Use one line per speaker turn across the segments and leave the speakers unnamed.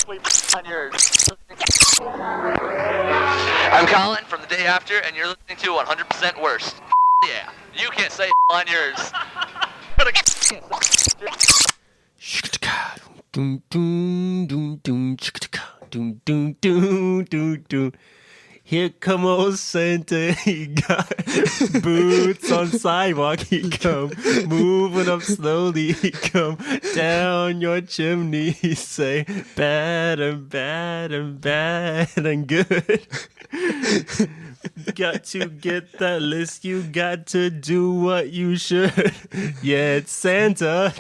on yours. I'm Colin from the day after, and you're listening to 100% Worst. Yeah, you can't say on yours.
Here come old Santa, he got boots on sidewalk, he come moving up slowly, he come down your chimney, he say bad and bad and bad and good. Got to get that list, you got to do what you should. Yeah, it's Santa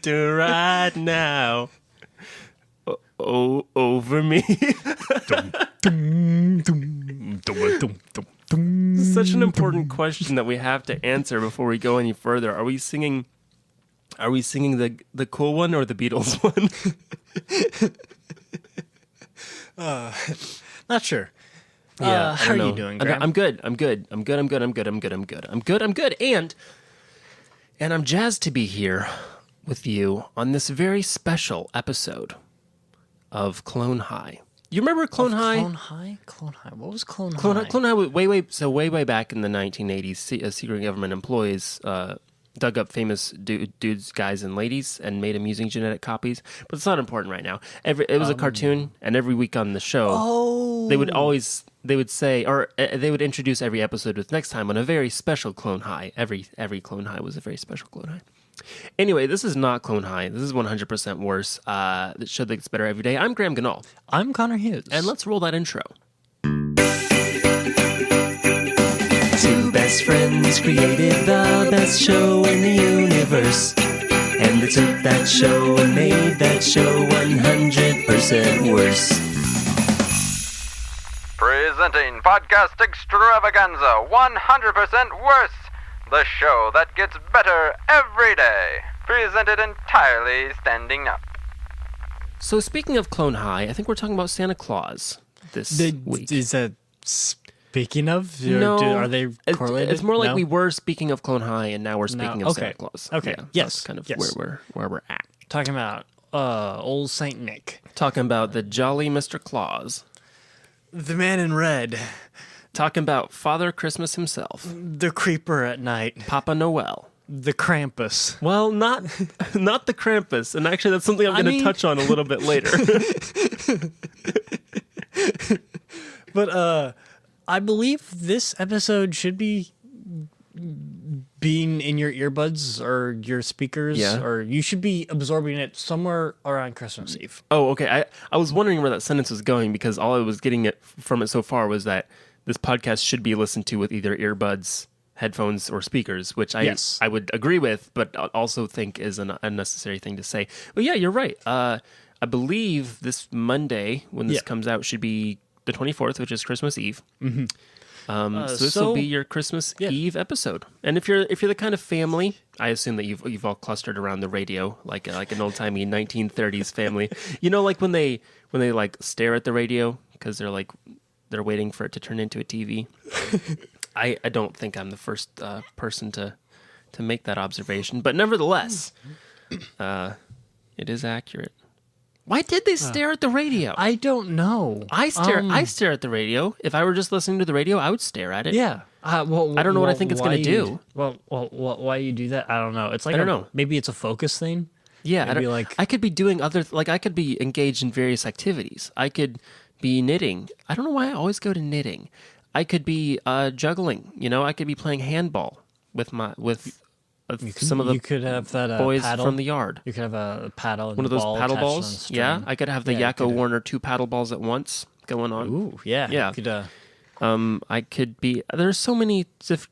right now. Oh, over me. This is such an important question that we have to answer before we go any further. Are we singing the cool one or the Beatles one?
Not sure.
Yeah,
how are you doing, Graham?
I'm good. And I'm jazzed to be here with you on this very special episode of Clone High. You remember Clone High?
Clone High. What was Clone High?
Clone High was way back in the 1980s. Secret government employees dug up famous dudes, guys, and ladies and made them using genetic copies. But it's not important right now. It was a cartoon, and every week on the show, they would introduce every episode with next time on a very special Clone High. Every Clone High was a very special Clone High. Anyway, this is not Clone High. This is 100% Worse. The show that gets better every day. I'm Graham Ganal.
I'm Connor Hughes.
And let's roll that intro.
Two best friends created the best show in the universe. And they took that show and made that show 100% worse.
Presenting Podcast Extravaganza 100% Worse. The show that gets better every day. Presented entirely standing up.
So speaking of Clone High, I think we're talking about Santa Claus this week.
Is that speaking of?
No.
Are they correlated?
It's more like we were speaking of Clone High, and now we're speaking of Santa Claus.
Okay.
Yeah,
Yes.
That's kind of
Yes.
where we're at.
Talking about old Saint Nick.
Talking about the jolly Mr. Claus.
The man in red.
Talking about Father Christmas himself.
The creeper at night.
Papa Noel.
The Krampus.
Well, not the Krampus. And actually, that's something I'm going to touch on a little bit later.
But I believe this episode should be being in your earbuds or your speakers, or you should be absorbing it somewhere around Christmas Eve.
Oh, okay. I was wondering where that sentence was going because all I was getting from it so far was that this podcast should be listened to with either earbuds, headphones, or speakers, which I would agree with, but also think is an unnecessary thing to say. But yeah, you're right. I believe this Monday, when this comes out, should be the 24th, which is Christmas Eve. Mm-hmm. So this will be your Christmas Eve episode. And if you're the kind of family, I assume that you've all clustered around the radio like an old timey 1930s family. You know, like when they like stare at the radio because they're waiting for it to turn into a TV. I don't think I'm the first person to make that observation, but nevertheless, it is accurate. Why did they stare at the radio?
I don't know.
I stare at the radio. If I were just listening to the radio, I would stare at it.
Yeah. Well,
I don't know what I think it's going to do.
Why you do that? I don't know. It's like
I don't know.
Maybe it's a focus thing.
Yeah, I could be doing I could be engaged in various activities. I could be knitting. I don't know why I always go to knitting. I could be juggling. You know, I could be playing handball with some of the
you could have that,
boys
paddle
from the yard.
You could have a paddle. And
one of those
ball
paddle
attached on a
balls.
string.
Yeah, I could have the Yakko Warner 2 paddle balls at once going on.
Ooh, yeah.
Yeah.
You could,
I could be. There's so many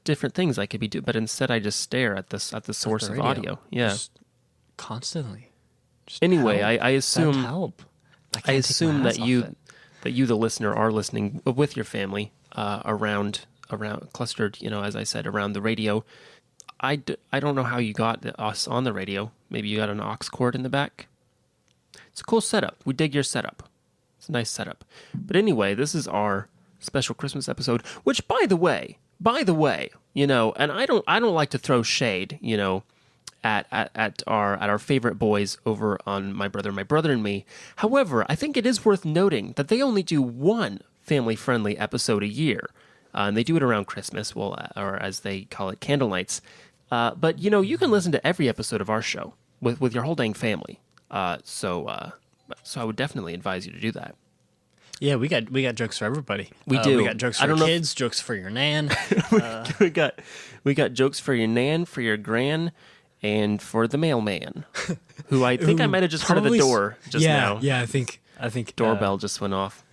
different things I could be doing, but instead I just stare at the source of audio. Yeah,
just constantly. Just
anyway,
help.
I assume
That help.
I assume that you, the listener, are listening with your family around clustered. You know, as I said, around the radio. I don't know how you got us on the radio. Maybe you got an aux cord in the back. It's a cool setup. We dig your setup. It's a nice setup. But anyway, this is our special Christmas episode, which by the way, you know, and I don't like to throw shade, you know, at our favorite boys over on My Brother and Me. However, I think it is worth noting that they only do one family-friendly episode a year. And they do it around Christmas, or as they call it, candle nights. But, you can listen to every episode of our show with your whole dang family. So I would definitely advise you to do that.
Yeah, we got jokes for everybody.
We do.
We got jokes for your kids, jokes for your nan.
we got jokes for your nan, for your gran, and for the mailman, who I think I might have just heard at the door just now.
Yeah, I think
doorbell just went off.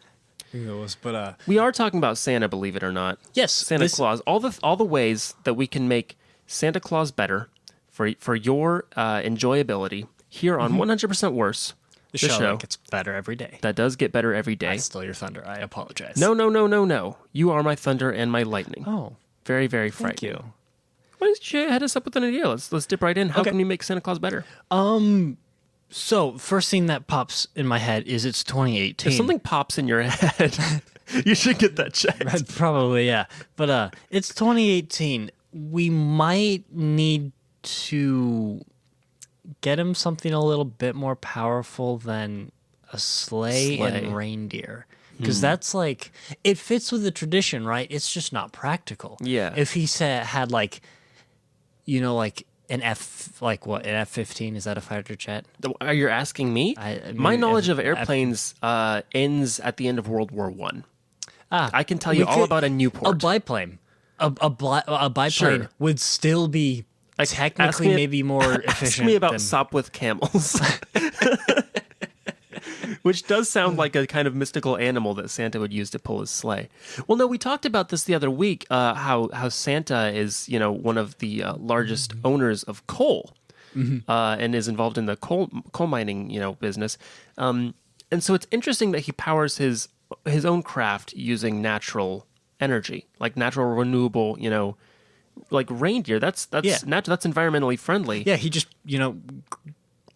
I think it was, but
we are talking about Santa, believe it or not.
Yes,
Santa Claus. All the ways that we can make Santa Claus better for your enjoyability here on 100% Worse.
The show gets better every day.
That does get better every day.
I stole your thunder. I apologize.
No. You are my thunder and my lightning.
Oh.
Very, very
Thank
frightening.
you.
Why don't you head us up with an idea? Let's dip right in. How can we make Santa Claus better?
So, first thing that pops in my head is it's 2018.
If something pops in your head, you should get that checked.
Probably, yeah. But it's 2018. We might need to get him something a little bit more powerful than a sleigh. And reindeer. Because that's like, it fits with the tradition, right? It's just not practical.
Yeah.
If he had like, an F-15, is that a fighter jet?
Are you asking me? My knowledge of airplanes ends at the end of World War I. I can tell you all about a Newport.
A biplane. A biplane would still be technically maybe more efficient.
Ask me about Sopwith camels. Which does sound like a kind of mystical animal that Santa would use to pull his sleigh. Well, no, we talked about this the other week, how Santa is, one of the largest owners of coal, and is involved in the coal mining, business. And so it's interesting that he powers his own craft using natural energy, like natural renewable, like reindeer. That's environmentally friendly.
Yeah, he just,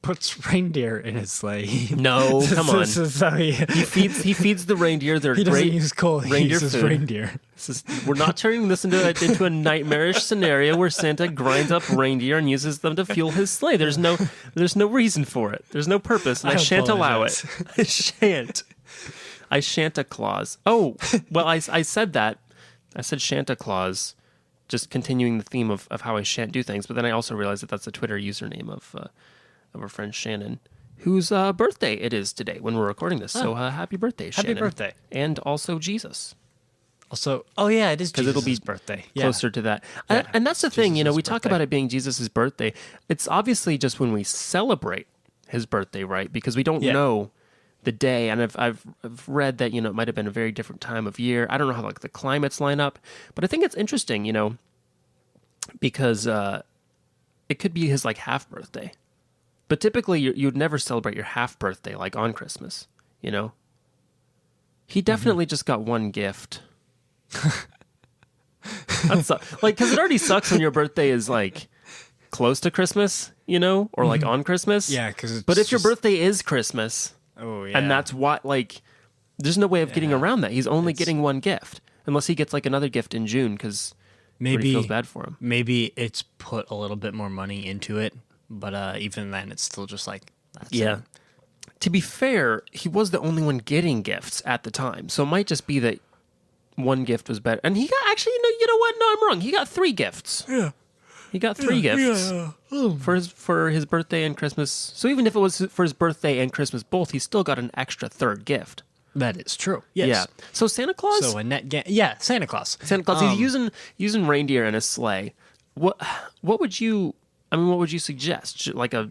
puts reindeer in his sleigh.
No, come on.
He
feeds the reindeer. They're
he doesn't
great
use coal.
reindeer
He uses
food.
reindeer.
We're not turning this into a nightmarish scenario where Santa grinds up reindeer and uses them to fuel his sleigh. There's no reason for it. There's no purpose, and I shan't allow it. I shan't. I Santa Claus. Oh, well, I said that. I said Santa Claus, just continuing the theme of how I shan't do things. But then I also realized that that's the Twitter username of our friend Shannon, whose birthday it is today when we're recording this. So happy birthday, Shannon.
Happy birthday.
And also Jesus.
Also, it is Jesus'
it'll be
birthday.
Closer to that.
Yeah.
And that's the thing, we
Jesus'
talk
birthday.
about it being Jesus' birthday. It's obviously just when we celebrate his birthday, right? Because we don't know the day. And I've read that, it might have been a very different time of year. I don't know how the climates line up, but I think it's interesting, because it could be his half birthday. But typically, you'd never celebrate your half birthday on Christmas, He definitely just got one gift. That's because it already sucks when your birthday is close to Christmas, or on Christmas.
Yeah, because.
But if your birthday is Christmas,
and
that's what there's no way of getting around that. He's only getting one gift, unless he gets another gift in June because maybe he feels bad for him.
Maybe it's put a little bit more money into it. But even then, it's still just that's
it. To be fair, he was the only one getting gifts at the time. So it might just be that one gift was better. And he got, actually, you know what? No, I'm wrong. He got 3 gifts. Yeah. He got 3 gifts for his birthday and Christmas. So even if it was for his birthday and Christmas both, he still got an extra 3rd gift.
That is true. Yes.
Yeah. So Santa Claus?
So a net Santa Claus.
Santa Claus, he's using reindeer in a sleigh. What would you suggest? Like a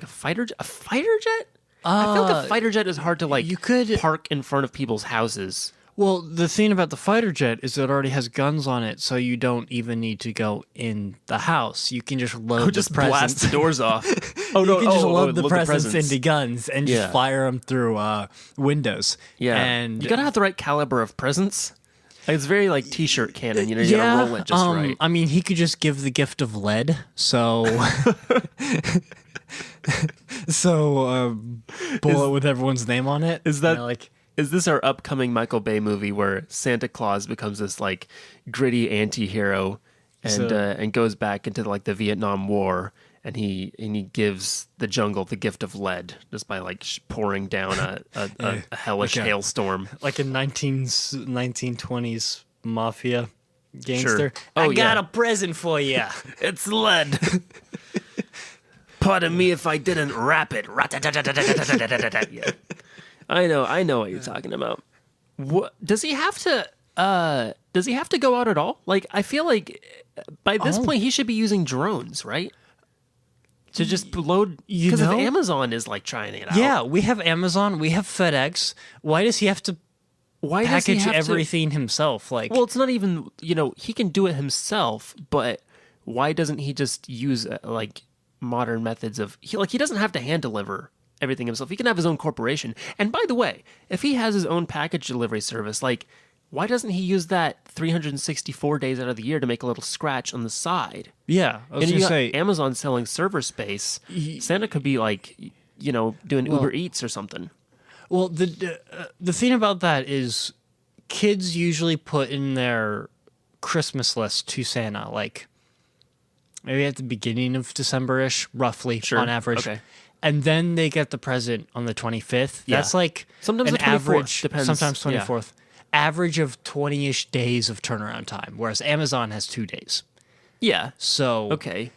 fighter jet? A fighter jet? I feel like a fighter jet is hard to
you could
park in front of people's houses.
Well, the thing about the fighter jet is it already has guns on it, so you don't even need to go in the house. You can just load the presents.
Blast the doors off.
You can just load the presents into guns and just fire them through windows.
Yeah,
and
you gotta have the right caliber of presents. It's very T-shirt cannon. You gotta roll it just right.
I mean, he could just give the gift of lead. So, bullet with everyone's name on it.
Is that Is this our upcoming Michael Bay movie where Santa Claus becomes this gritty anti-hero and goes back into the Vietnam War and he gives the jungle the gift of lead just by like pouring down a hellish hailstorm,
like a 1920s mafia gangster.
Sure.
I got a present for you.
It's lead. Pardon me if I didn't wrap it. Yeah. I know what you're talking about. What does he have to? Does he have to go out at all? Like, I feel like by this point he should be using drones, right? To just load, because if Amazon is like trying it out.
Yeah, we have Amazon, we have FedEx. Why does he have to package everything himself? Like,
well, it's not even, he can do it himself, but why doesn't he just use like modern methods of he doesn't have to hand deliver everything himself. He can have his own corporation. And by the way, if he has his own package delivery service, like, why doesn't he use that 364 days out of the year to make a little scratch on the side?
Yeah, I was going to say,
Amazon selling server space. Santa could be like, doing Uber Eats or something.
Well, the thing about that is kids usually put in their Christmas list to Santa, like maybe at the beginning of December-ish, roughly, on average. Okay. And then they get the present on the 25th. Yeah. That's like
sometimes
an
the 24th,
average,
depends.
sometimes 24th. Yeah. Average of 20-ish days of turnaround time, whereas Amazon has 2 days.
Yeah.
So
okay,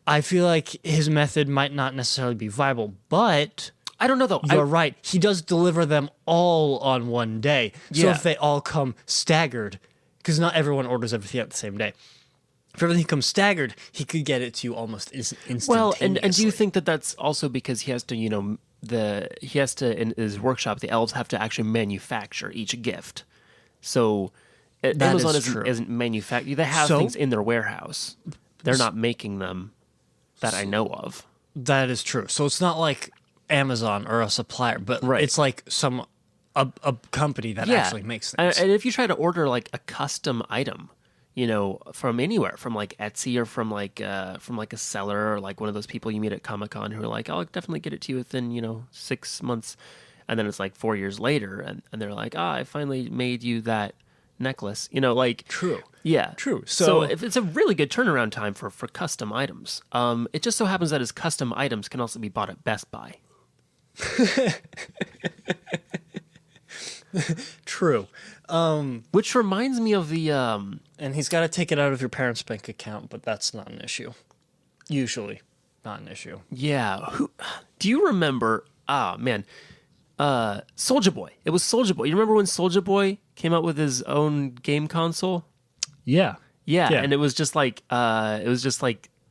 I feel like his method might not necessarily be viable, but
I don't know though.
You're right. He does deliver them all on one day. So if they all come staggered, because not everyone orders everything at the same day. If everything comes staggered, he could get it to you almost instantaneously.
Well, and do you think that that's also because he has to, in his workshop, the elves have to actually manufacture each gift. So Amazon isn't manufacturing. They have things in their warehouse. They're not making them that I know of.
That is true. So it's not like Amazon or a supplier, but it's like a company that actually makes things.
And if you try to order like a custom item, from anywhere, from like Etsy or from like a seller or like one of those people you meet at Comic-Con who are like, I'll definitely get it to you within, 6 months. And then it's like 4 years later and they're like, I finally made you that necklace,
True.
Yeah.
True.
So if it's a really good turnaround time for custom items. It just so happens that his custom items can also be bought at Best Buy.
True.
Which reminds me of the
and he's got to take it out of your parents' bank account, but that's not an issue. Usually not an issue.
Yeah. Do you remember? Man. Soulja Boy. It was Soulja Boy. You remember when Soulja Boy came out with his own game console?
Yeah.
Yeah. And it was just like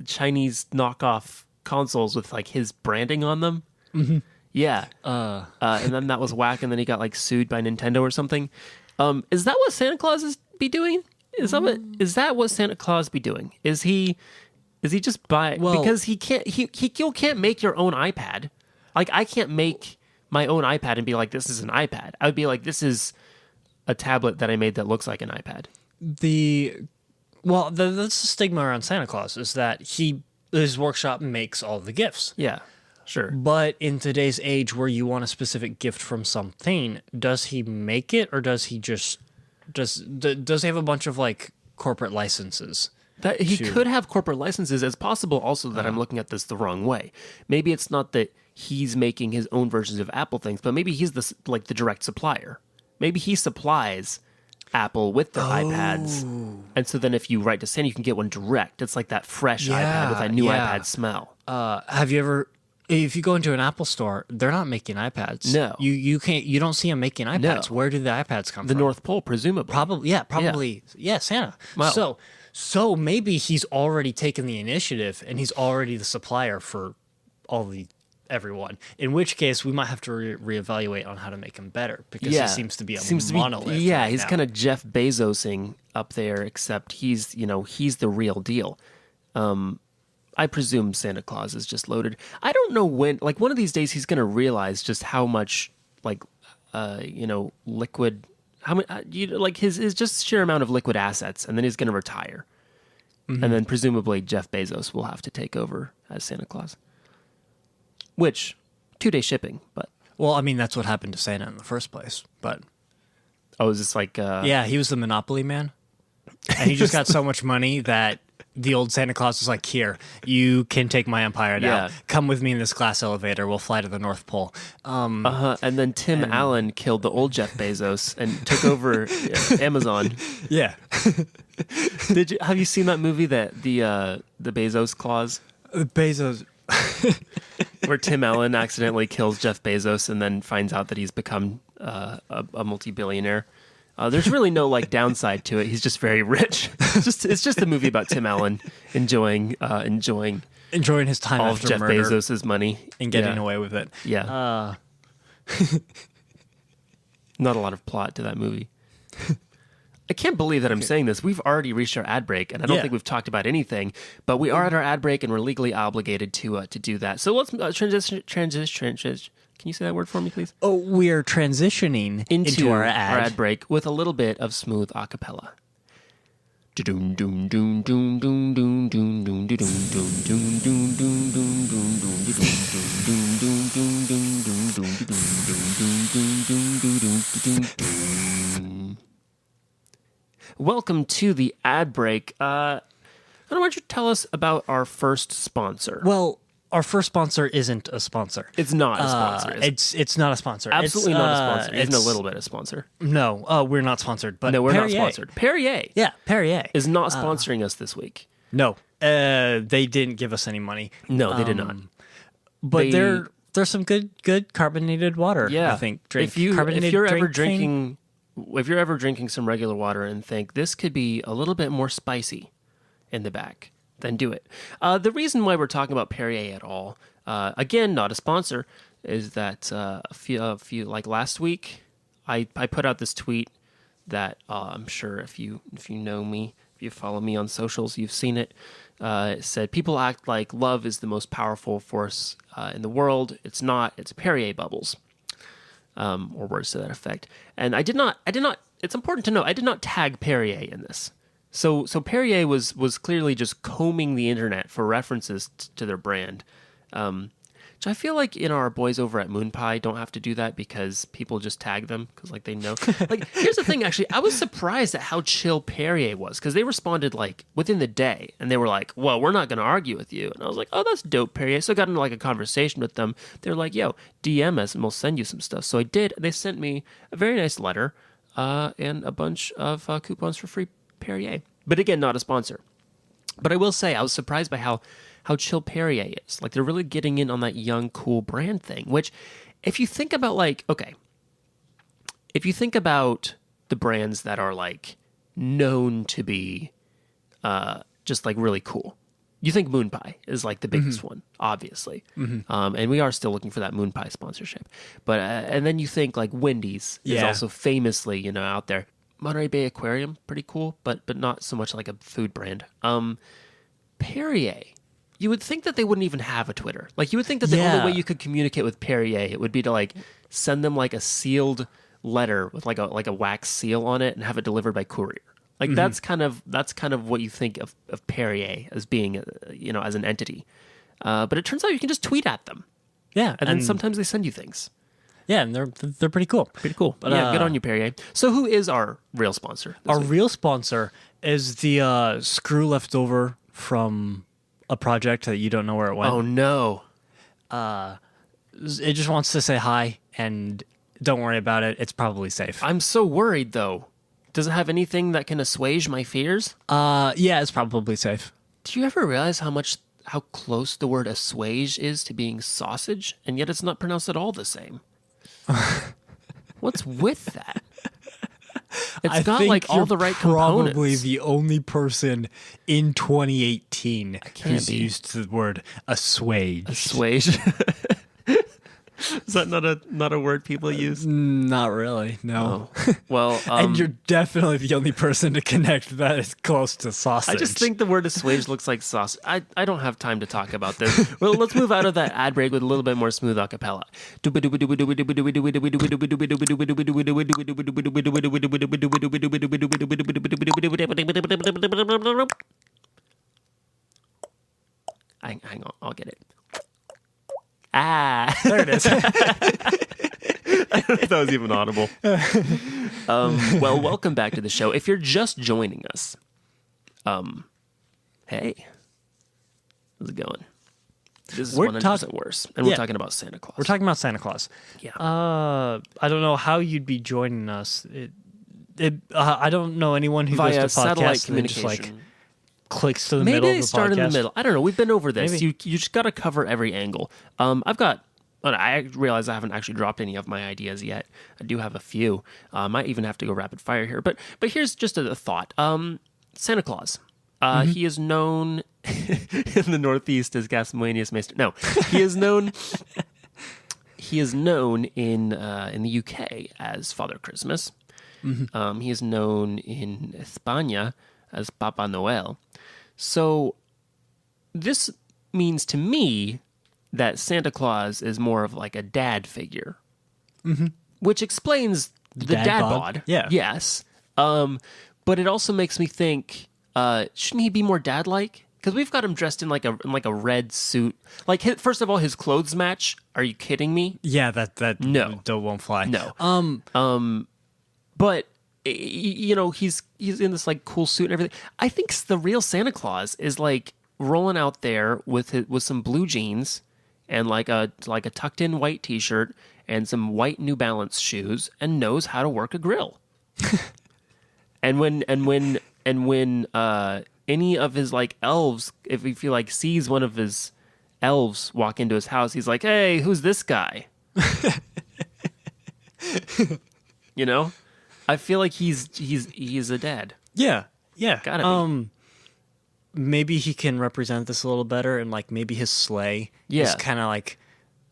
Chinese knockoff consoles with like his branding on them.
Mm-hmm.
Yeah. And then that was whack, and then he got like sued by Nintendo or something. Is that what Santa Claus be doing? Is that what Santa Claus be doing? Is he just because he can't make your own iPad. Like, I can't make my own iPad and be like, this is an iPad. I would be like, this is a tablet that I made that looks like an iPad.
That's the stigma around Santa Claus, is that his workshop makes all the gifts.
Yeah. Sure.
But in today's age where you want a specific gift from something, does he make it, or does he just does he have a bunch of like corporate licenses?
That he could have corporate licenses. It's possible also that I'm looking at this the wrong way. Maybe it's not that he's making his own versions of Apple things, but maybe he's the direct supplier. Maybe he supplies Apple with their iPads, and so then if you write to Santa, you can get one direct. It's like that fresh iPad with that new iPad smell.
Have you ever? If you go into an Apple store, they're not making iPads.
No,
you can't. You don't see them making iPads. No. Where do the iPads come from?
The North Pole, presumably.
Probably. Yeah, Santa. Wow. So maybe he's already taken the initiative, and he's already the supplier for everyone. In which case, we might have to reevaluate on how to make him better, because he seems to be a monolith.
He's kind of Jeff Bezosing up there, except he's the real deal. I presume Santa Claus is just loaded. I don't know when, like one of these days he's going to realize just how much liquid, how much, his just sheer amount of liquid assets, and then he's going to retire. Mm-hmm. And then presumably Jeff Bezos will have to take over as Santa Claus. Which, 2-day shipping, but.
Well, I mean, that's what happened to Santa in the first place, but.
Oh, is this like.
Yeah, he was the Monopoly man. And he just got so much money that the old Santa Claus was like, here, you can take my empire now.
Yeah.
Come with me in this glass elevator. We'll fly to the North Pole.
And then Tim Allen killed the old Jeff Bezos and took over Amazon.
Yeah.
Have you seen that movie, that the Bezos Clause,
Bezos.
where Tim Allen accidentally kills Jeff Bezos and then finds out that he's become a multi-billionaire? There's really no like downside to it. He's just very rich. It's just a movie about Tim Allen enjoying
Enjoying his time
all of
after
Jeff
murder
Bezos's money
and getting away with it.
Yeah. Not a lot of plot to that movie. I can't believe that I'm saying this. We've already reached our ad break, and I don't think we've talked about anything. But we are at our ad break, and we're legally obligated to do that. So let's transition. Can you say that word for me, please?
Oh, we are transitioning into our ad
break with a little bit of smooth acapella. Welcome to the ad break. Why don't you tell us about our first sponsor?
Well, our first sponsor isn't a sponsor.
It's not a sponsor.
It's not a sponsor.
Absolutely not a sponsor. Even a little bit a sponsor.
No, we're not sponsored. But
No, we're
Perrier.
not sponsored. Perrier.
Yeah, Perrier
is not sponsoring us this week.
No, they didn't give us any money.
No, they did not.
But there's some good carbonated water.
Yeah,
I think.
If you're ever drinking some regular water and think this could be a little bit more spicy in the back, then do it. The reason why we're talking about Perrier at all, again, not a sponsor, is that a few like last week, I put out this tweet that I'm sure if you know me, if you follow me on socials, you've seen it. It said, people act like love is the most powerful force in the world. It's not. It's Perrier bubbles. Or words to that effect. And I did not, it's important to know, I did not tag Perrier in this. So Perrier was clearly just combing the internet for references to their brand. Which I feel like our boys over at Moon Pie don't have to do that because people just tag them because like they know. Like here's the thing, actually, I was surprised at how chill Perrier was because they responded like within the day and they were like, "Well, we're not going to argue with you." And I was like, "Oh, that's dope, Perrier." So I got into like a conversation with them. They're like, "Yo, DM us and we'll send you some stuff." So I did. They sent me a very nice letter and a bunch of coupons for free Perrier. But again, not a sponsor. But I will say I was surprised by how chill Perrier is. Like, they're really getting in on that young, cool brand thing, which, if you think about, if you think about the brands that are, like, known to be just, like, really cool, you think Moon Pie is, like, the biggest one, obviously. And we are still looking for that Moon Pie sponsorship. But, and then you think, like, Wendy's is also famously, out there. Monterey Bay Aquarium, pretty cool, but not so much like a food brand. Perrier, you would think that they wouldn't even have a Twitter. Like, you would think that the only way you could communicate with Perrier it would be to like send them like a sealed letter with like a wax seal on it and have it delivered by courier. Like that's kind of what you think of Perrier as being as an entity. But it turns out you can just tweet at them.
Yeah,
and then sometimes they send you things.
Yeah, and they're pretty cool.
Pretty cool. But yeah, good on you, Perrier. So who is our real sponsor?
Our real sponsor is the screw left over from a project that you don't know where it went.
Oh, no.
It just wants to say hi, and don't worry about it. It's probably safe.
I'm so worried, though. Does it have anything that can assuage my fears?
Yeah, it's probably safe.
Do you ever realize how close the word assuage is to being sausage, and yet it's not pronounced at all the same? What's with that? It's got like all the right components.
Probably the only person in 2018 who's used the word assuage.
Assuage. Is that not a word people use?
Not really, no.
Oh. Well,
and you're definitely the only person to connect that is close to sausage.
I just think the word assuage looks like sausage. I don't have time to talk about this. Well, let's move out of that ad break with a little bit more smooth acapella. Hang on, I'll get it.
There it is.
I don't know if that was even audible. Well, welcome back to the show. If you're just joining us, Hey, how's it going? This is
We're
100% worse. And we're talking about Santa Claus.
We're talking about Santa Claus.
Yeah.
I don't know how you'd be joining us. I don't know anyone who
via
goes to
satellite
podcasts and then just
communication.
like clicks to the
Maybe
middle
they
of the
start
podcast.
in the middle. I don't know. We've been over this.
Maybe.
You just got to cover every angle. I realize I haven't actually dropped any of my ideas yet. I do have a few. Might even have to go rapid fire here. But here's just a thought. Santa Claus. He is known in the Northeast as Gasmanius Meister. No, he is known. He is known in the UK as Father Christmas. He is known in España as Papa Noel. So this means to me that Santa Claus is more of like a dad figure, which explains the dad bod.
Yeah.
Yes. But it also makes me think, shouldn't he be more dad-like? Because we've got him dressed in like a red suit. Like, first of all, his clothes match. Are you kidding me?
Yeah, that
No.
won't fly.
No. But he's in this like cool suit and everything. I think the real Santa Claus is like rolling out there with some blue jeans and like a tucked in white t-shirt and some white New Balance shoes and knows how to work a grill. and when any of his like elves, if he like sees one of his elves walk into his house, he's like, "Hey, who's this guy?" You know? I feel like he's a dad.
Yeah.
Gotta be.
Maybe he can represent this a little better, and like maybe his sleigh is kind of like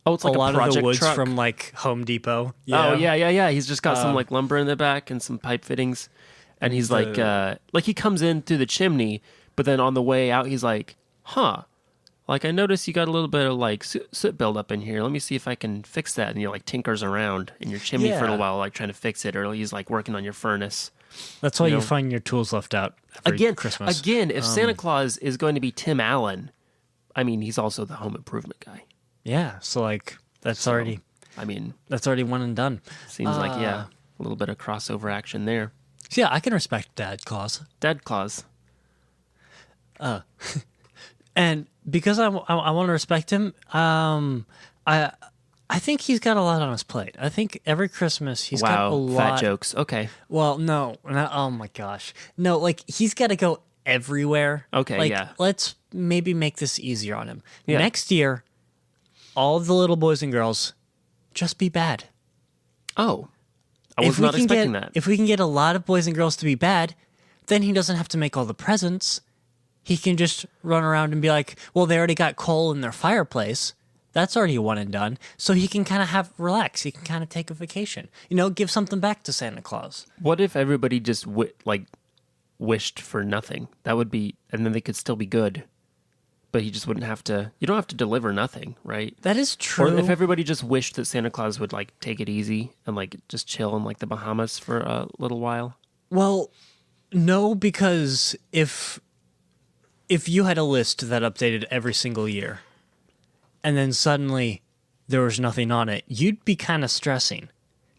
It's like
a lot of the
project
woods
truck.
from like Home Depot.
Oh yeah. He's just got some like lumber in the back and some pipe fittings, and he's like he comes in through the chimney, but then on the way out he's like, "Huh, like I noticed you got a little bit of like soot buildup in here. Let me see if I can fix that." And he like tinkers around in your chimney for a little while, like trying to fix it, or he's like working on your furnace.
That's why you find your tools left out every Christmas.
Again, if Santa Claus is going to be Tim Allen, I mean, he's also the home improvement guy.
Yeah, so like that's already one and done.
Seems like a little bit of crossover action there.
So yeah, I can respect Dad Claus.
Dad Claus.
And because I want to respect him, I think he's got a lot on his plate. I think every Christmas he's got a lot.
Fat jokes. Okay.
Well, no, oh my gosh, no, like he's got to go everywhere.
Okay,
like,
yeah.
Let's maybe make this easier on him.
Yeah.
Next year, all the little boys and girls, just be bad.
Oh, I was not expecting that.
If we can get a lot of boys and girls to be bad, then he doesn't have to make all the presents. He can just run around and be like, well, they already got coal in their fireplace. That's already one and done. So he can kind of relax. He can kind of take a vacation. Give something back to Santa Claus.
What if everybody just wished for nothing? That would be, and then they could still be good. But he just wouldn't have to. You don't have to deliver nothing, right?
That is true.
Or if everybody just wished that Santa Claus would like take it easy and like just chill in like the Bahamas for a little while.
Well, no, because if you had a list that updated every single year, and then suddenly there was nothing on it, you'd be kind of stressing.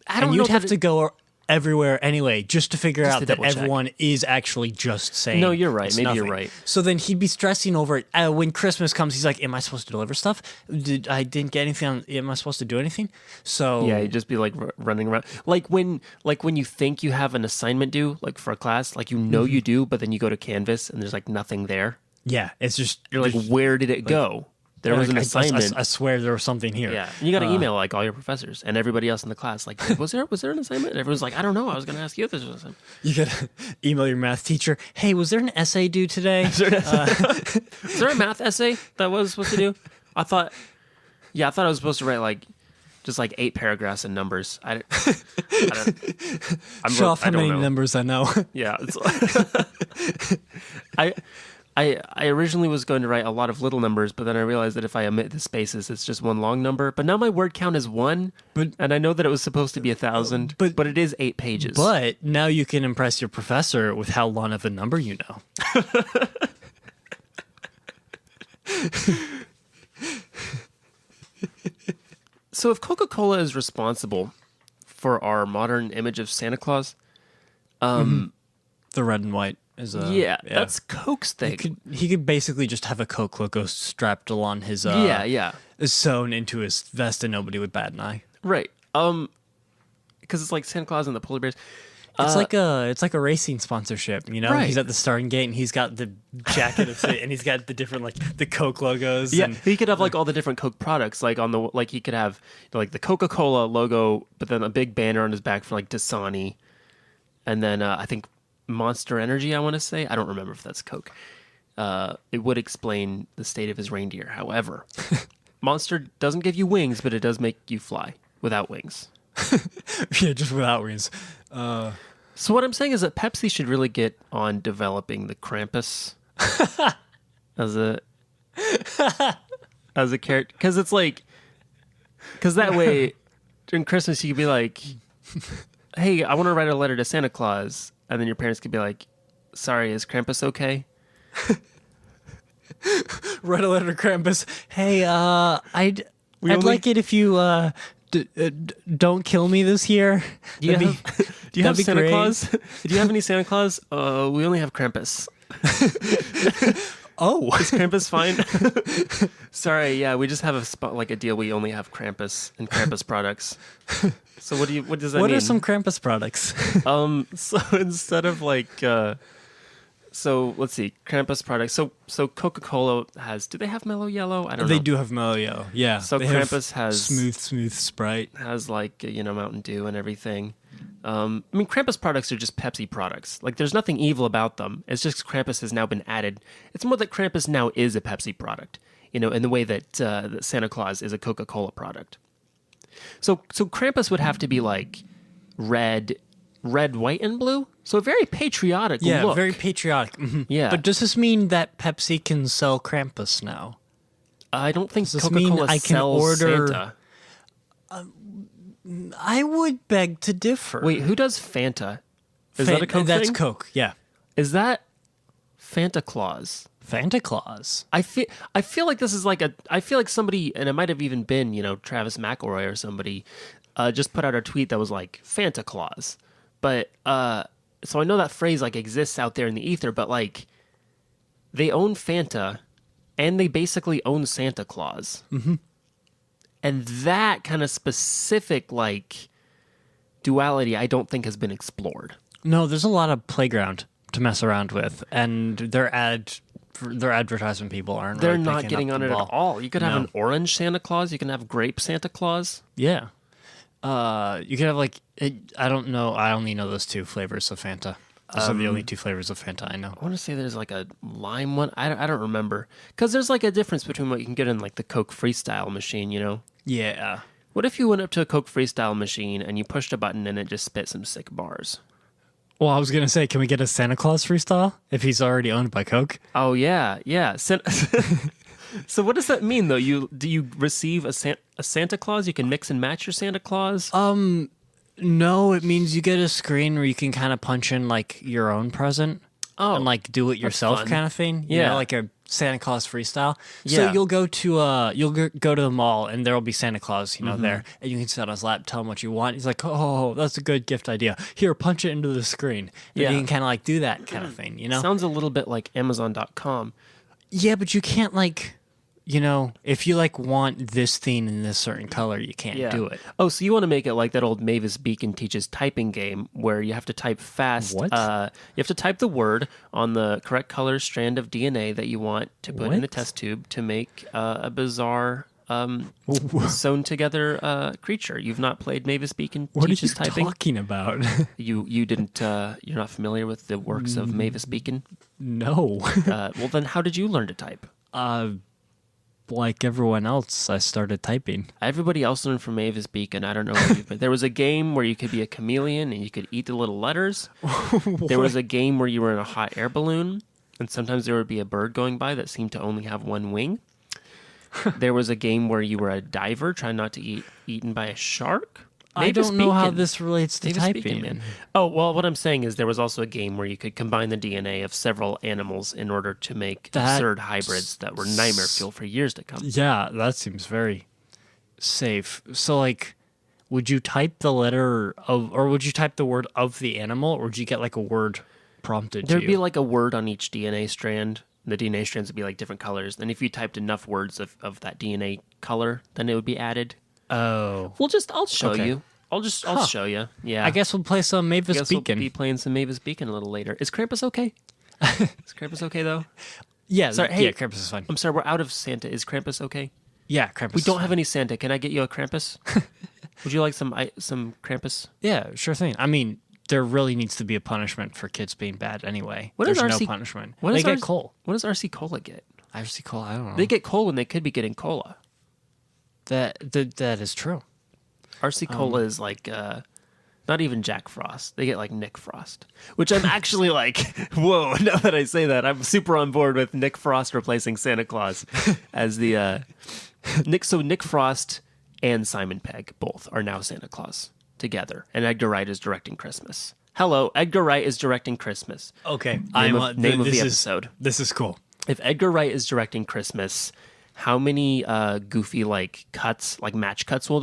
And you'd have to go everywhere anyway just to figure out that everyone is actually just saying.
No, you're right. Maybe
nothing.
you're right.
So then he'd be stressing over it. When Christmas comes, he's like, am I supposed to deliver stuff? I didn't get anything. Am I supposed to do anything? So
yeah, you'd just be like running around. Like when you think you have an assignment due, like for a class, like you do, but then you go to Canvas and there's like nothing there.
Yeah, it's just...
You're like, where did it go? There was an assignment.
I swear there was something here.
Yeah, and you got to email like all your professors and everybody else in the class. Like, was there an assignment? And everyone's like, I don't know. I was going to ask you if there was an assignment.
You got to email your math teacher. Hey, was there an essay due today?
Is there a math essay that was supposed to do? I thought I was supposed to write like just like 8 paragraphs in numbers. I'm
Show off how many numbers I know.
Yeah, I originally was going to write a lot of little numbers, but then I realized that if I omit the spaces, it's just one long number. But now my word count is 1, and I know that it was supposed to be 1,000, but it is 8 pages.
But now you can impress your professor with how long of a number you know.
So if Coca-Cola is responsible for our modern image of Santa Claus,
the red and white. Is
that's Coke's thing.
He could basically just have a Coke logo strapped along his sewn into his vest, and nobody would bat an eye.
Right. Because it's like Santa Claus and the polar bears.
It's like a racing sponsorship, you know.
Right.
He's at the starting gate, and he's got the jacket and he's got the different the Coke logos.
Yeah,
and,
he could have like all the different Coke products, like he could have like the Coca-Cola logo, but then a big banner on his back for like Dasani, and then I think Monster Energy. I want to say, I don't remember if that's Coke. It would explain the state of his reindeer. However, Monster doesn't give you wings, but it does make you fly without wings.
Yeah, just without wings.
So what I'm saying is that Pepsi should really get on developing the Krampus as a character, because it's like, because that way during Christmas you could be like, hey, I want to write a letter to Santa Claus, and then your parents could be like, sorry, is Krampus okay?
Write a letter to Krampus. Hey, I'd like it if you don't kill me this year.
Do you have Santa
great.
Claus? Do you have any Santa Claus? We only have Krampus.
Oh,
is Krampus fine? Sorry, yeah, we just have a deal. We only have Krampus and Krampus products. So what does that mean?
What are some Krampus products?
So instead of so let's see, Krampus products. So Coca-Cola do they have Mellow Yellow? I don't know.
They do have Mellow Yellow. Yeah.
So
they
Krampus
have
has
smooth Sprite.
Has Mountain Dew and everything. I mean, Krampus products are just Pepsi products. Like, there's nothing evil about them. It's just Krampus has now been added. It's more that Krampus now is a Pepsi product, in the way that Santa Claus is a Coca-Cola product. So Krampus would have to be like red, white, and blue. So a very patriotic look.
Yeah, very patriotic. Mm-hmm.
Yeah.
But does this mean that Pepsi can sell Krampus now?
I don't think
Does this mean
Coca-Cola
I can
sells
order-
Santa.
I would beg to differ.
Wait, who does Fanta? Is that a Coke
That's
thing?
Coke, yeah.
Is that Fanta Claus?
Fanta Claus.
I feel like this is I feel like somebody, and it might have even been, Travis McElroy or somebody, just put out a tweet that was like Fanta Claus. But so I know that phrase exists out there in the ether, but they own Fanta and they basically own Santa Claus. Mm-hmm. And that kind of specific duality I don't think has been explored.
No, there's a lot of playground to mess around with, and their advertisement people aren't.
They're
really
not
picking
getting
up
on
the
it
ball.
at all. You could have an orange Santa Claus. You can have grape Santa Claus.
Yeah. You could have I don't know. I only know those two flavors of Fanta. Those are the only two flavors of Fanta I know.
I want to say there's a lime one. I don't remember, because there's a difference between what you can get in the Coke Freestyle machine.
Yeah.
What if you went up to a Coke Freestyle machine and you pushed a button and it just spit some sick bars?
Well, I was gonna say, can we get a Santa Claus freestyle if he's already owned by Coke?
Oh yeah. So what does that mean though? Do you receive a Santa Claus? You can mix and match your Santa Claus?
No, it means you get a screen where you can kind of punch in your own present.
Oh,
and do it yourself
fun.
kind of thing.
Yeah.
Like a Santa Claus freestyle.
Yeah.
So you'll go to the mall and there'll be Santa Claus, there, and you can sit on his lap, tell him what you want. He's like, oh, that's a good gift idea. Here, punch it into the screen. And
Yeah.
you can kind of do that kind of thing,
Sounds a little bit like Amazon.com.
Yeah, but you can't if you want this theme in this certain color, you can't do it.
Oh, so you want to make it like that old Mavis Beacon teaches typing game where you have to type fast.
What?
You have to type the word on the correct color strand of DNA that you want to put in the
What?
test tube to make a bizarre sewn together creature. You've not played Mavis Beacon
What are you
teaches typing?
talking about?
You didn't. You're not familiar with the works of Mavis Beacon.
No.
Well, then how did you learn to type?
Like everyone else, I started typing.
Everybody else learned from Mavis Beacon. I don't know where you've been. There was a game where you could be a chameleon and you could eat the little letters. There was a game where you were in a hot air balloon, and sometimes there would be a bird going by that seemed to only have one wing. There was a game where you were a diver trying not to get eaten by a shark.
I
Mavis
don't know how
Beacon.
this relates to
Mavis
typing.
Beacon, man. Oh, well, what I'm saying is there was also a game where you could combine the DNA of several animals in order to make absurd hybrids that were nightmare fuel for years to come.
Yeah, that seems very safe. So, would you type the letter of, or would you type the word of the animal, or would you get a word prompted
There'd
you.
be like a word on each DNA strand. The DNA strands would be like different colors. And if you typed enough words of that DNA color, then it would be added.
Oh.
I'll show
Okay.
you. I'll show you. Yeah.
I guess we'll play some Mavis
Guess
Beacon.
we'll be playing some Mavis Beacon a little later. Is Krampus okay? Is Krampus okay though?
Yeah,
Sorry, hey,
yeah, Krampus is fine.
I'm sorry, we're out of Santa. Is Krampus okay?
Yeah, Krampus
We
is
don't
fine.
have any Santa. Can I get you a Krampus? Would you like some Krampus?
Yeah, sure thing. I mean, there really needs to be a punishment for kids being bad anyway.
What
There's
does
no
RC
punishment.
What
They
does
get
RC
coal.
What does RC Cola get?
RC coal, I don't know.
They get coal when they could be getting cola.
that is true.
RC Cola is like not even Jack Frost. They get like Nick Frost, which I'm actually like, whoa! Now that I say that, I'm super on board with Nick Frost replacing Santa Claus as the Nick. So Nick Frost and Simon Pegg both are now Santa Claus together, and Edgar Wright is directing Christmas. Hello, Edgar Wright is directing Christmas.
Okay,
Name of the episode.
This is cool.
If Edgar Wright is directing Christmas, how many goofy like cuts, like match cuts will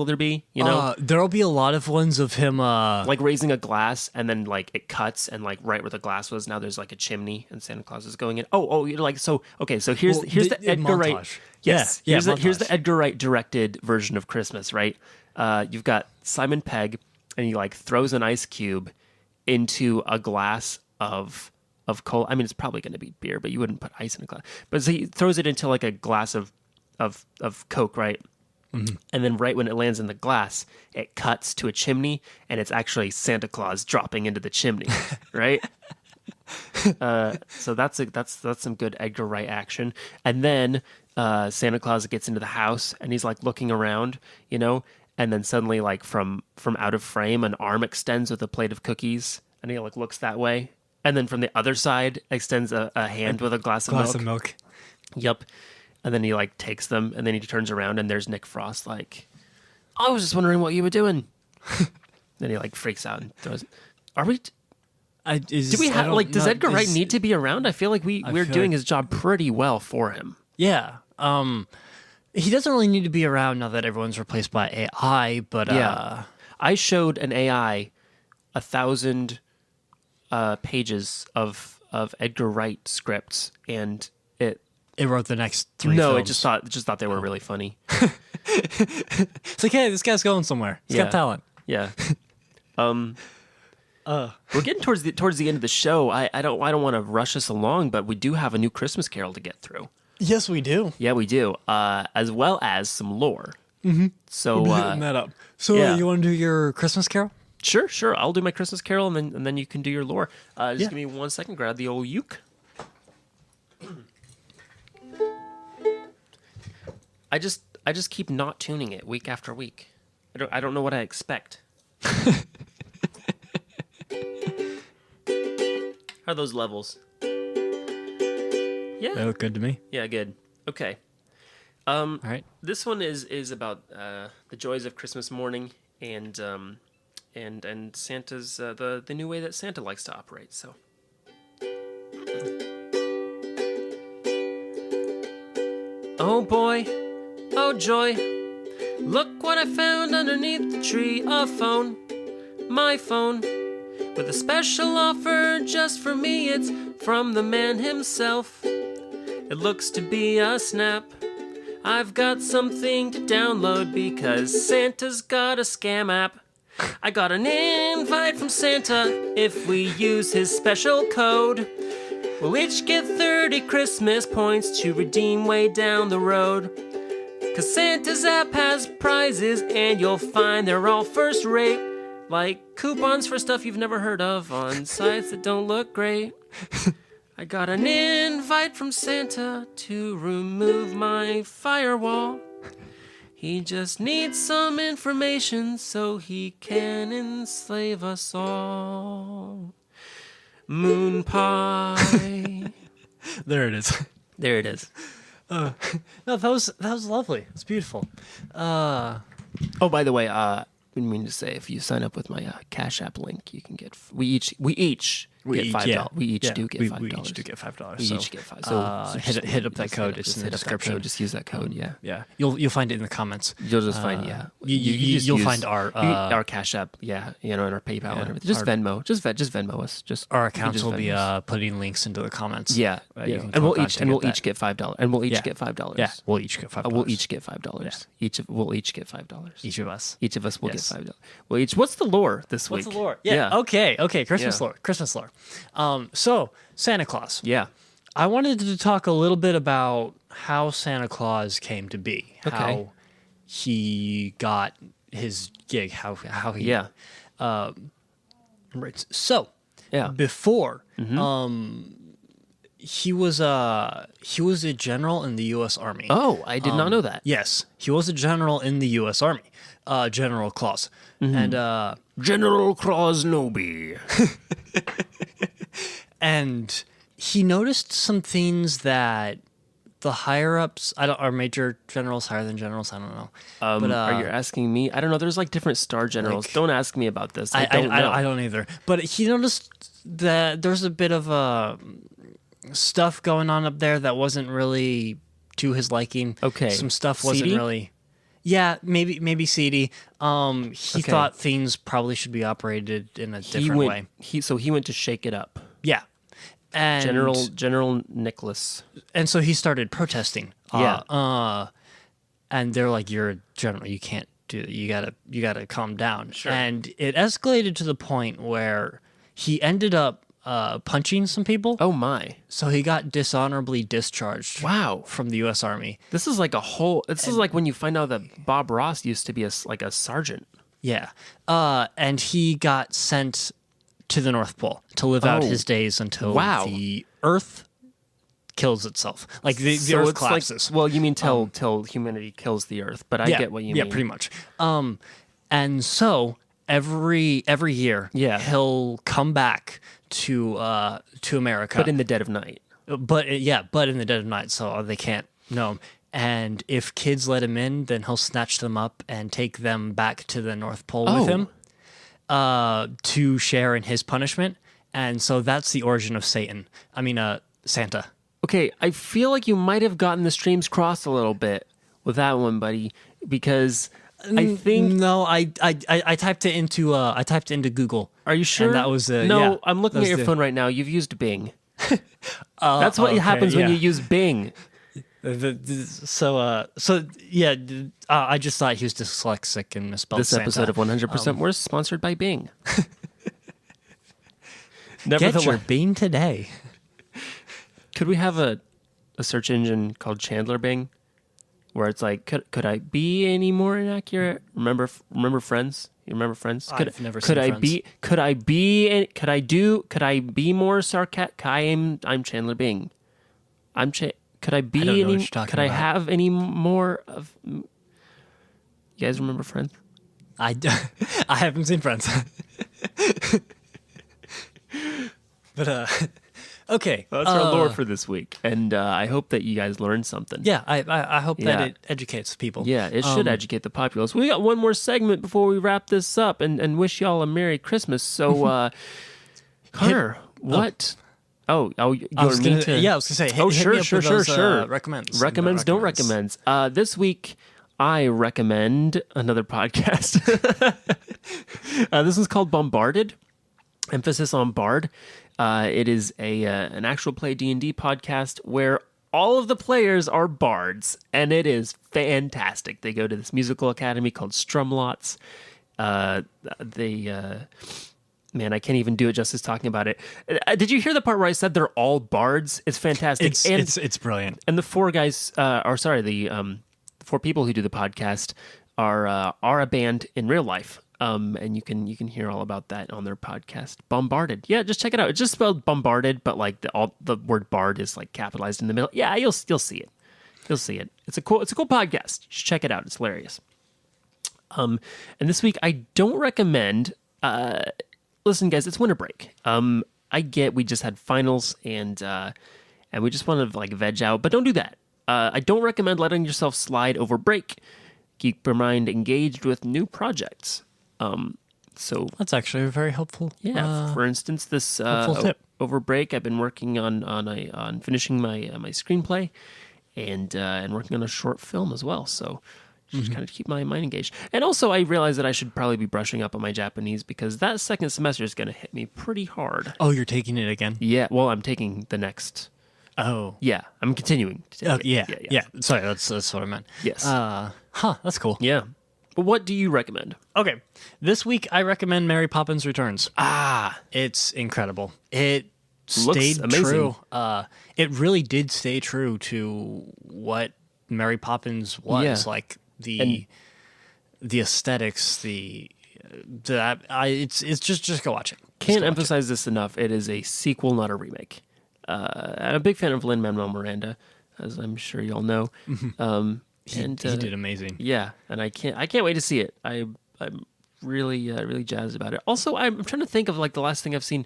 there be? You know,
There'll be a lot of ones of him.
like raising a glass and then like it cuts and like right where the glass was, now there's like a chimney and Santa Claus is going in. Oh, you're like so. Okay, so here's
Well,
the
the
Edgar Wright.
montage.
Yes,
Yeah,
here's the
montage.
Edgar Wright directed version of Christmas. Right, you've got Simon Pegg and he like throws an ice cube into a glass of cola. I mean, it's probably going to be beer, but you wouldn't put ice in a glass. But so he throws it into like a glass of Coke, right? Mm-hmm. And then right when it lands in the glass, it cuts to a chimney, and it's actually Santa Claus dropping into the chimney, right? So that's some good Edgar Wright action. And then Santa Claus gets into the house, and he's like looking around, you know, and then suddenly like from out of frame, an arm extends with a plate of cookies, and he like looks that way. And then from the other side extends a hand with a glass of milk. Yep. And then he like takes them, and then he turns around, and there's Nick Frost like, I was just wondering what you were doing. Then he like freaks out and throws. Are we? Do we have like? Does Edgar Wright need to be around? I feel like we're doing his job pretty well for him.
Yeah. He doesn't really need to be around now that everyone's replaced by AI. But
Yeah. I showed an AI 1,000 pages of Edgar Wright scripts, and
it wrote the next 3
no,
films.
it just thought they were really funny.
It's like, hey, this guy's going somewhere. He's
Yeah.
got talent.
Yeah. We're getting towards the end of the show. I don't want to rush us along, but we do have a new Christmas Carol to get through.
Yes, we do.
Yeah, we do. As well as some lore. Mm-hmm. So
Hitting that up. So
yeah.
you want to do your Christmas Carol?
sure. I'll do my Christmas Carol, and then you can do your lore. Just
Yeah.
give me 1 second. Grab the old uke. I just keep not tuning it week after week. I don't know what I expect. How are those levels? Yeah.
They look good to me.
Yeah, good. Okay.
All right.
This one is about the joys of Christmas morning and Santa's the new way that Santa likes to operate. So. Oh boy, oh joy, look what I found underneath the tree. A phone, my phone, with a special offer just for me. It's from the man himself. It looks to be a snap. I've got something to download because Santa's got a scam app. I got an invite from Santa if we use his special code. We'll each get 30 Christmas points to redeem way down the road. Cause Santa's app has prizes and you'll find they're all first rate. Like coupons for stuff you've never heard of on sites that don't look great. I got an invite from Santa to remove my firewall. He just needs some information so he can enslave us all. Moon pie.
There it is.
There it is.
No, that was lovely. It's beautiful.
Oh, by the way, I didn't mean to say, if you sign up with my Cash App link, you can get we each get $5.
Yeah.
We each
Yeah.
do get $5.
We each do get $5.
We
so,
each get $5. So
hit up that code. It's in the
hit up that
description.
code. Just use that code. Yeah.
Yeah, you'll find it in the comments.
You'll just find
You'll find our
Cash App, and our PayPal and everything. Just
our-
Venmo, just Venmo us. Just
our
you
accounts
just
will be
Venmo us.
putting links into the comments.
Yeah,
you can
and we'll
click on
each
to
and
get
we'll
that.
each get $5, and we'll each
Yeah.
get $5.
Yeah, we'll each get $5.
We'll each get $5. We'll each get $5.
Each of us.
Each of us will
Yes.
get $5. Well, each. What's the lore this week?
What's the lore? Yeah. Okay. Christmas
Yeah.
lore. Christmas lore. So Santa Claus.
Yeah.
I wanted to talk a little bit about how Santa Claus came to be.
Okay.
How he got his gig. How he.
Yeah.
Right. So.
Yeah.
Before. He was a general in the U.S. Army.
Oh, I did not know that.
Yes, he was a general in the U.S. Army. General Claus. And
General Krosnoby.
and he noticed some things that the higher ups, are major generals higher than generals? I don't know. But
Are you asking me? I don't know. There's like different star generals.
Like-
don't ask me about this. I don't know.
I don't either. But he noticed that there's a bit of stuff going on up there that wasn't really to his liking.
Okay.
Some stuff wasn't
Seedy?
really. Yeah, maybe seedy. He
Okay.
thought things probably should be operated in a different way.
He went to shake it up.
Yeah. And
General Nicholas.
and so he started protesting.
Yeah.
And they're like, "You're a general. You can't do that. You gotta calm down." Sure. And it escalated to the point where he ended up punching some people.
Oh my.
So he got dishonorably discharged.
Wow.
From the U.S. Army.
This is like this is like when you find out that Bob Ross used to be a sergeant.
Yeah. And he got sent to the North Pole to live out
Oh.
his days until
Wow.
the Earth kills itself. Like the
So
Earth
it's
collapses.
Like, well, you mean till humanity kills the Earth, but I get what you mean.
Yeah, pretty much. And so every year,
Yeah.
he'll come back to America,
But in the dead of night.
but in the dead of night, so they can't know him. And if kids let him in, then he'll snatch them up and take them back to the North Pole with him, to share in his punishment. And so that's the origin of Satan. I mean, Santa.
Okay, I feel like you might have gotten the streams crossed a little bit with that one, buddy, because I think.
No, I typed it into Google.
Are you sure?
And that was
no.
yeah,
I'm looking
that
at your
was
phone right now. You've used Bing. That's what happens when
yeah.
you use Bing.
I just thought he was dyslexic and misspelled
This
Santa.
episode of 100% Worse sponsored by Bing.
Get your bean today.
Could we have a search engine called Chandler Bing, where it's like, could I be any more inaccurate? Remember Friends? You remember Friends?
I've never seen Friends.
Could I be more sarcastic? I'm Chandler Bing. Could I be
I don't know what
any?
you're talking
Could I
about.
have any more of? You guys remember Friends?
I haven't seen Friends. But okay.
Well, that's our lore for this week, and I hope that you guys learned something.
Yeah, I hope
Yeah.
that it educates people.
Yeah, it should educate the populace. We got one more segment before we wrap this up and wish y'all a Merry Christmas. So, Connor, what? Oh,
I was
you're
gonna,
me to...
yeah, I was gonna say,
Oh,
hit
sure,
me up
sure,
with
sure,
those,
sure.
recommends.
Recommends, don't recommends. This week, I recommend another podcast. This is called Bombarded. Emphasis on Bard. It is an actual play D&D podcast where all of the players are bards, and it is fantastic. They go to this musical academy called Strumlots. Man, I can't even do it justice talking about it. Did you hear the part where I said they're all bards? It's fantastic.
It's brilliant.
And the four guys, the four people who do the podcast are a band in real life. And you can hear all about that on their podcast, Bombarded. Yeah, just check it out. It's just spelled Bombarded, but like the word bard is like capitalized in the middle. Yeah, you'll see it. You'll see it. It's a cool podcast. You should check it out. It's hilarious. And this week I don't recommend. Listen, guys, it's winter break. I get we just had finals and we just want to like veg out, but don't do that. I don't recommend letting yourself slide over break. Keep your mind engaged with new projects. So
That's actually a very helpful.
yeah, for instance, this
helpful tip.
over break, I've been working on finishing my screenplay and working on a short film as well. So just kind of keep my mind engaged. And also, I realized that I should probably be brushing up on my Japanese because that second semester is going to hit me pretty hard.
Oh, you're taking it again?
Yeah, well, I'm taking the next.
Oh.
Yeah, I'm continuing. To take it.
Yeah. Sorry, that's what I meant.
Yes.
That's cool.
Yeah. But what do you recommend?
Okay. This week, I recommend Mary Poppins Returns.
Ah,
It's incredible. It
Looks
stayed
amazing.
true. It really did stay true to what Mary Poppins was.
Yeah.
Like the aesthetics, it's just go watch it.
Can't emphasize this enough. It is a sequel, not a remake. I'm a big fan of Lin-Manuel Miranda, as I'm sure you all know.
He did amazing.
Yeah, and I can't wait to see it. I'm really really jazzed about it. Also, I'm trying to think of like the last thing I've seen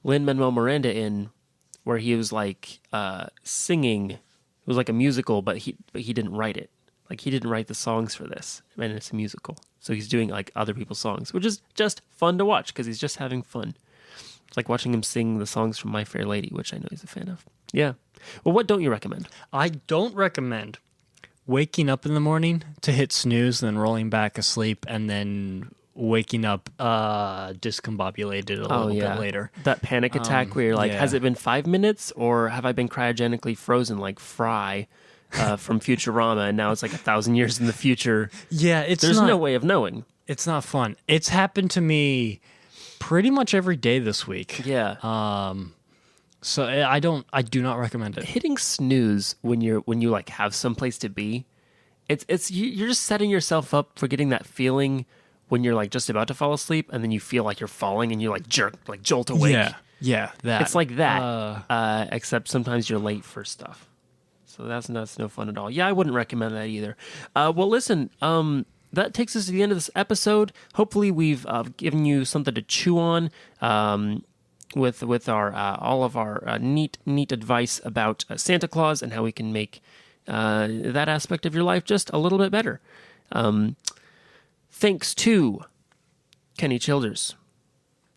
Lin-Manuel Miranda in, where he was like singing. It was like a musical, but he didn't write it. Like he didn't write the songs for this, and it's a musical. So he's doing like other people's songs, which is just fun to watch because he's just having fun. It's like watching him sing the songs from My Fair Lady, which I know he's a fan of. Yeah. Well, what don't you recommend?
I don't recommend waking up in the morning to hit snooze, then rolling back asleep, and then waking up discombobulated a little bit later.
That panic attack where you're like, has it been 5 minutes or have I been cryogenically frozen like Fry from Futurama and now it's like 1,000 years in the future?
Yeah,
There's no way of knowing.
It's not fun. It's happened to me pretty much every day this week.
Yeah.
So I do not recommend it.
Hitting snooze when you like have someplace to be, you're just setting yourself up for getting that feeling when you're like just about to fall asleep and then you feel like you're falling and you like jolt awake.
Yeah, that.
It's like that, except sometimes you're late for stuff. So that's no fun at all. Yeah, I wouldn't recommend that either. Well, listen, that takes us to the end of this episode. Hopefully, we've given you something to chew on with our all of our neat advice about Santa Claus and how we can make that aspect of your life just a little bit better. Thanks to Kenny Childers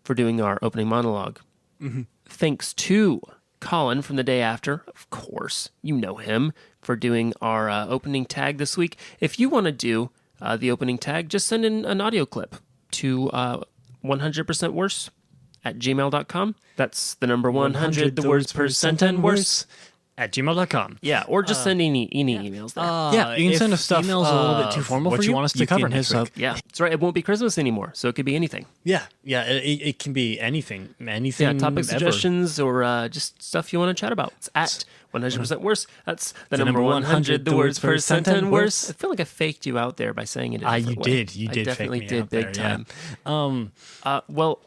for doing our opening monologue. Mm-hmm. Thanks to Colin from The Day After, of course, you know him, for doing our opening tag this week. If you want to do the opening tag, just send in an audio clip to 100% worse at gmail.com. That's the number 100, the words per sentence worse
at gmail.com.
Yeah, or just send any emails there.
Yeah, you can send us stuff. Emails a little bit too formal what for you want us to cover next week.
Yeah, that's right. It won't be Christmas anymore, so it could be anything.
Yeah. It can be anything.
Yeah, topic suggestions or just stuff you want to chat about. It's at 100% worse. That's the number 100, the words per sentence worse. I feel like I faked you out there by saying it.
You did. You did.
I definitely
fake me
did
out
big
there,
time.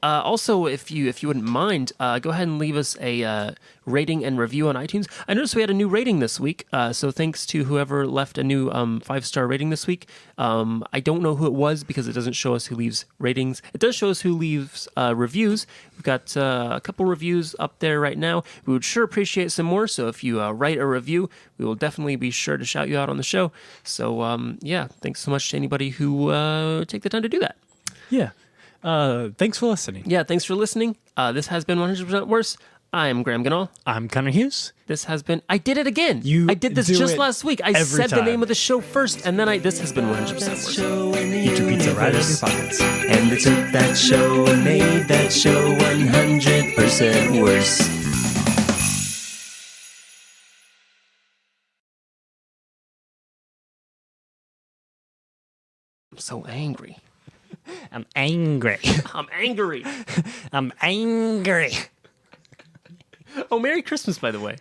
Also, if you wouldn't mind, go ahead and leave us a rating and review on iTunes. I noticed we had a new rating this week, so thanks to whoever left a new 5-star rating this week. I don't know who it was because it doesn't show us who leaves ratings. It does show us who leaves reviews. We've got a couple reviews up there right now. We would sure appreciate some more, so if you write a review, we will definitely be sure to shout you out on the show. So, thanks so much to anybody who take the time to do that.
Yeah. Thanks for listening.
Yeah, thanks for listening. This has been 100% Worse. I'm Graham Ganal.
I'm Connor Hughes.
This has been... I did it again. I did this just last week. I said the name of the show first, and then this has been 100% Worse.
Eat your pizza right out of your pockets.
And they took that show and made that show 100% worse.
I'm so angry.
I'm angry.
I'm angry.
I'm angry.
Oh, Merry Christmas, by the way.